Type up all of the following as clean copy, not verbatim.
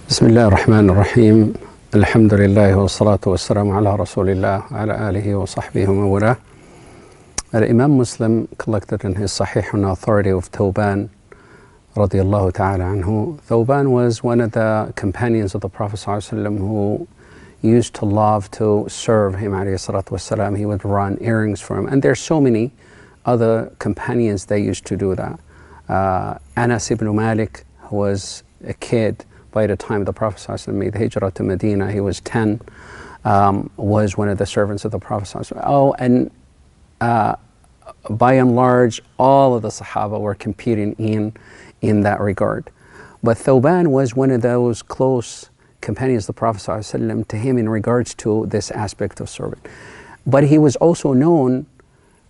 بسم الله الرحمن الرحيم. الحمد لله والصلاة والسلام على رسول الله وعلى آله وصحبه ومن والاه. Imam Muslim collected in his Sahih on authority of Thawban radiyallahu ta'ala anhu. Thawban was one of the companions of the Prophet ﷺ who used to love to serve him alayhi salatu wasalam. He would run errands for him, and there's so many other companions that used to do that. Anas ibn Malik, who was a kid by the time the Prophet ﷺ made the hijrah to Medina, he was 10, was one of the servants of the Prophet ﷺ. Oh, and by and large, all of the Sahaba were competing in that regard. But Thawban was one of those close companions of the Prophet ﷺ to him in regards to this aspect of servant. But he was also known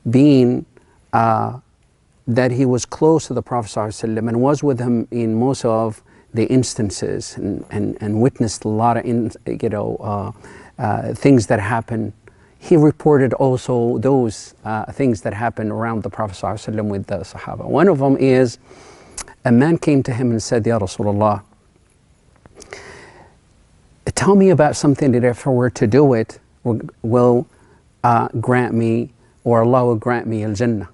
being that he was close to the Prophet ﷺ and was with him in most of the instances and witnessed a lot of things that happened. He reported also those things that happened around the Prophet ﷺ with the Sahaba. One of them is a man came to him and said, Ya Rasulullah, tell me about something that if I were to do it will grant me, or Allah will grant me al-Jannah.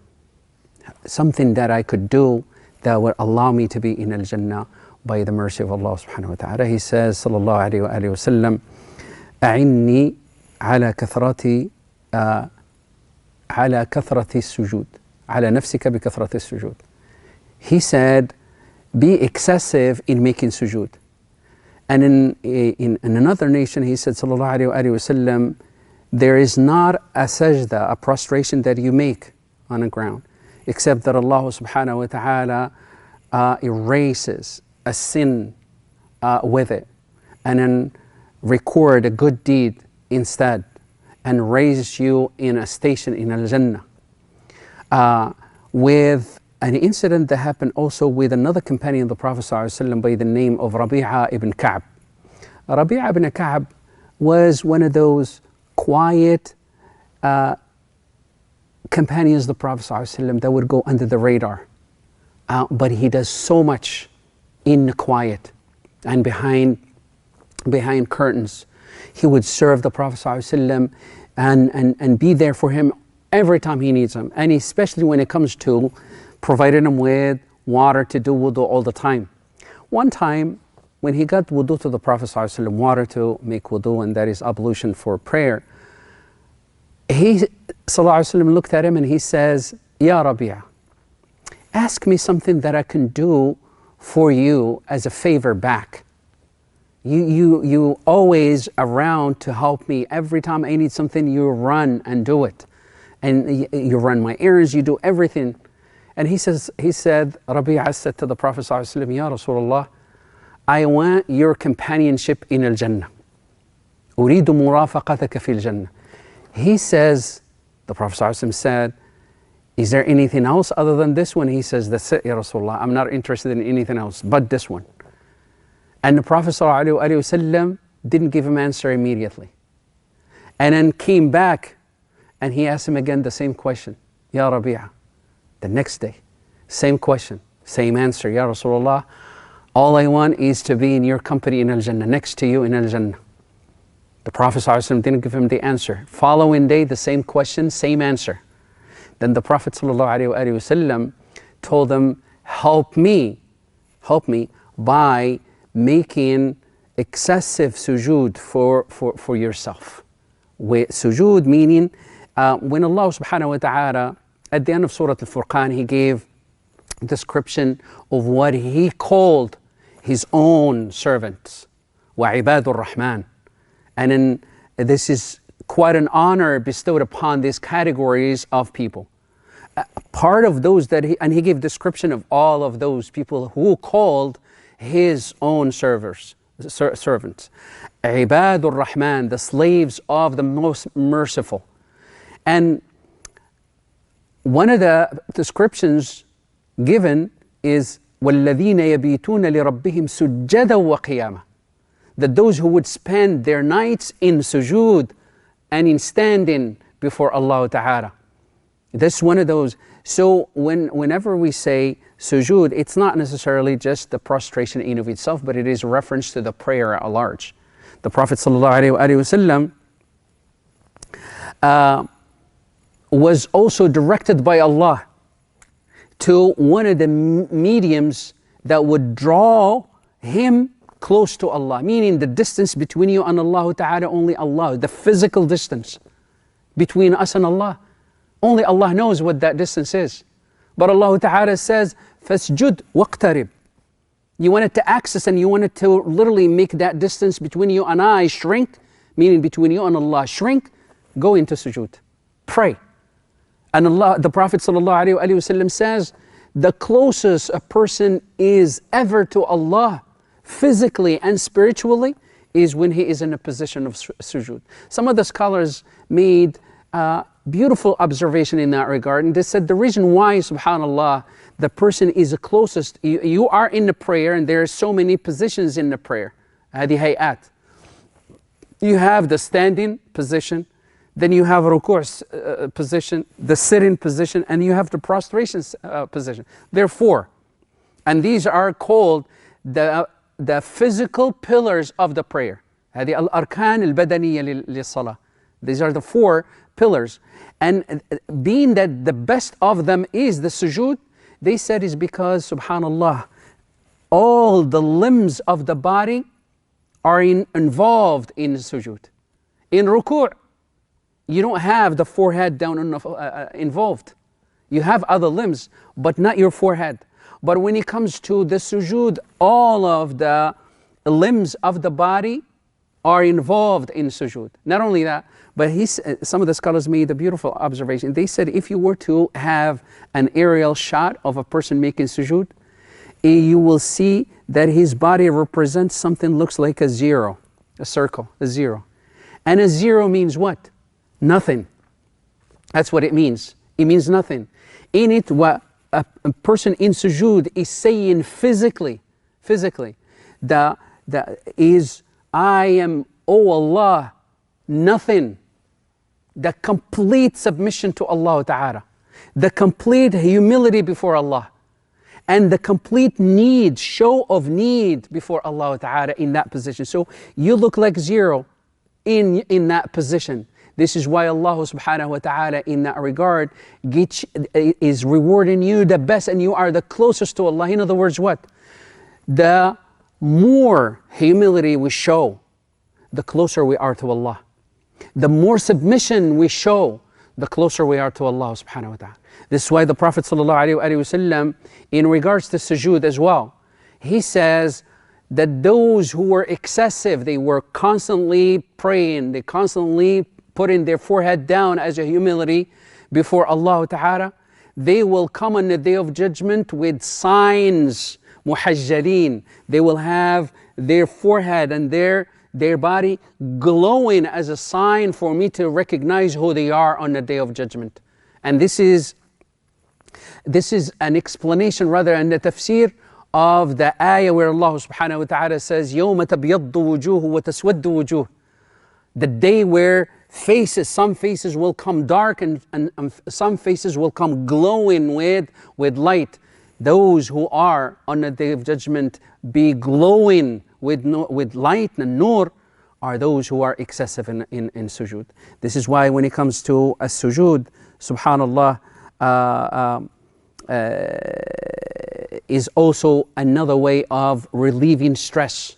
Something that I could do that would allow me to be in al-Jannah by the mercy of Allah subhanahu wa ta'ala. He says, sallallahu alayhi wa sallam, أعني على كثرة السجود على نفسك بكثرة السجود. He said, be excessive in making sujood. And in another nation, he said, sallallahu alayhi wa sallam, there is not a sajda, a prostration that you make on the ground, except that Allah subhanahu wa ta'ala erases a sin with it, and then record a good deed instead, and raises you in a station in al-Jannah. With an incident that happened also with another companion of the Prophet ﷺ by the name of Rabi'a ibn Ka'b. Rabi'a ibn Ka'b was one of those quiet companions of the Prophet ﷺ that would go under the radar. But he does so much in the quiet and behind curtains. He would serve the Prophet ﷺ and be there for him every time he needs him, and especially when it comes to providing him with water to do wudu all the time. One time when he got wudu to the Prophet ﷺ, water to make wudu, and that is ablution for prayer, he ﷺ looked at him and he says, Ya Rabi'a, ask me something that I can do for you as a favor back. You always around to help me. Every time I need something, you run and do it. And you run my errands, you do everything. And he said, Rabi'a said to the Prophet ﷺ, Ya Rasulullah, I want your companionship in al-Jannah. أريد مرافقتك في الجنة. He says, the Prophet ﷺ said, is there anything else other than this one? He says, that's it, Ya Rasulullah. I'm not interested in anything else but this one. And the Prophet ﷺ didn't give him answer immediately. And then came back and he asked him again the same question. Ya Rabi'a. The next day, same question, same answer. Ya Rasulullah, all I want is to be in your company in al-Jannah, next to you in al-Jannah. The Prophet ﷺ didn't give him the answer. Following day, the same question, same answer. Then the Prophet ﷺ told him, help me by making excessive sujood for yourself. With sujood meaning, when Allah subhanahu wa ta'ala, at the end of Surah Al-Furqan, He gave a description of what He called His own servants, وَعِبَادُ الرَّحْمَنِ. And then this is quite an honor bestowed upon these categories of people. Part of those that He gave description of all of those people who called His own servants. Ibadur Rahman, the slaves of the most merciful. And one of the descriptions given is وَالَّذِينَ يَبِيتُونَ لِرَبِّهِمْ سُجَّدًا وَقِيَامًا. That those who would spend their nights in sujood and in standing before Allah Ta'ala. This is one of those So whenever we say sujood, it's not necessarily just the prostration in of itself, but it is a reference to the prayer at large. The Prophet ﷺ was also directed by Allah to one of the mediums that would draw him close to Allah, meaning the distance between you and Allah Ta'ala, only Allah, the physical distance between us and Allah. Only Allah knows what that distance is. But Allah Ta'ala says, فَاسْجُدْ وَاقْتَرِبْ. You wanted to access and you wanted to literally make that distance between you and I shrink, meaning between you and Allah shrink, go into sujood. Pray. And Allah, the Prophet ﷺ says, the closest a person is ever to Allah, physically and spiritually, is when he is in a position of sujood. Some of the scholars made beautiful observation in that regard, and they said the reason why, subhanallah, the person is the closest, you are in the prayer, and there are so many positions in the prayer, هذه هيئات. You have the standing position, then you have ruku' position, the sitting position, and you have the prostration position. There are four, and these are called the physical pillars of the prayer. هذه الأركان البدنية للصلاة. These are the four pillars, and being that the best of them is the sujood, they said is because, subhanallah, all the limbs of the body are involved in sujood. In ruku', you don't have the forehead down involved. You have other limbs, but not your forehead. But when it comes to the sujood, all of the limbs of the body are involved in sujood. Not only that, but some of the scholars made a beautiful observation. They said if you were to have an aerial shot of a person making sujood, you will see that his body represents something looks like a zero, a circle, a zero. And a zero means what? Nothing. That's what it means. It means nothing. In it, what a person in sujood is saying physically, that is, I am, oh Allah, nothing. The complete submission to Allah Ta'ala, the complete humility before Allah, and the complete need, show of need before Allah Ta'ala in that position. So you look like zero in that position. This is why Allah subhanahu wa ta'ala in that regard is rewarding you the best, and you are the closest to Allah. In other words, what? The more humility we show, the closer we are to Allah. The more submission we show, the closer we are to Allah subhanahu wa ta'ala. This is why the Prophet sallallahu alaihi wasallam, in regards to sujood as well, he says that those who were excessive, they were constantly praying, they constantly putting their forehead down as a humility before Allah Ta'ala, they will come on the Day of Judgment with signs, muhajjalin. They will have their forehead and their body glowing as a sign for me to recognize who they are on the Day of Judgment. And this is an explanation, rather, and the tafsir of the ayah where Allah subhanahu wa ta'ala says, يَوْمَ تَبْيَضُّ وُجُوهُ وَتَسْوَدُّ وُجُوهُ. The day where some faces will come dark and some faces will come glowing with light. Those who are on the Day of Judgment be glowing with light and Noor are those who are excessive in sujood. This is why when it comes to a sujood, subhanallah, is also another way of relieving stress.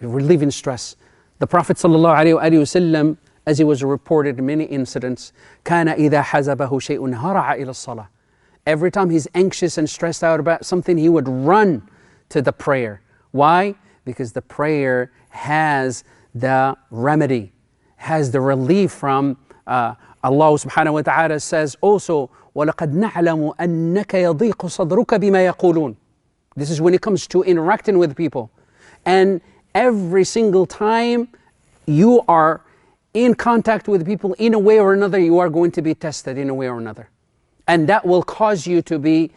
The Prophet ﷺ, as he was reported in many incidents, كَانَ إِذَا حَزَبَهُ شَيْءٌ هَرَعَ إِلَى الصَّلَاةِ. Every time he's anxious and stressed out about something, he would run to the prayer. Why? Because the prayer has the remedy, has the relief from Allah subhanahu wa ta'ala says also, وَلَقَدْ نَعْلَمُ أَنَّكَ يَضِيقُ صَدْرُكَ بِمَا يَقُولُونَ. This is when it comes to interacting with people. And every single time you are in contact with people in a way or another, you are going to be tested in a way or another. And that will cause you to be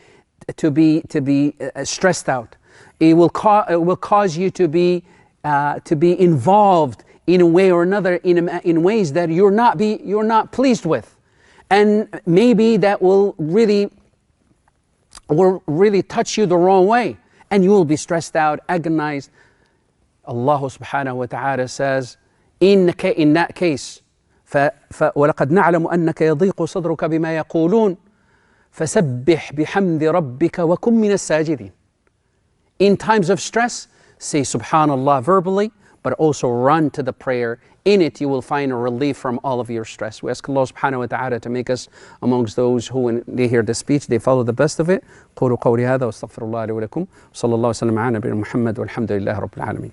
stressed out. It will cause you to be involved in a way or another in ways that you're not pleased with. And maybe that will really will really touch you the wrong way, and you will be stressed out, agonized. Allah subhanahu wa ta'ala says, in that case, وَلَقَدْ نَعْلَمُ أَنَّكَ يَضِيقُ صَدْرُكَ بِمَا يَقُولُونَ فَسَبِّحْ بِحَمْدِ رَبِّكَ وَكُن مِّنَ السَّاجِدِينَ. In times of stress, say subhanallah verbally, but also run to the prayer. In it, you will find a relief from all of your stress. We ask Allah subhanahu wa ta'ala to make us amongst those who, when they hear the speech, they follow the best of it. قولوا قولي هذا واستغفر الله لي ولكم. صلى الله وسلم على نبينا محمد والحمد لله رب العالمين.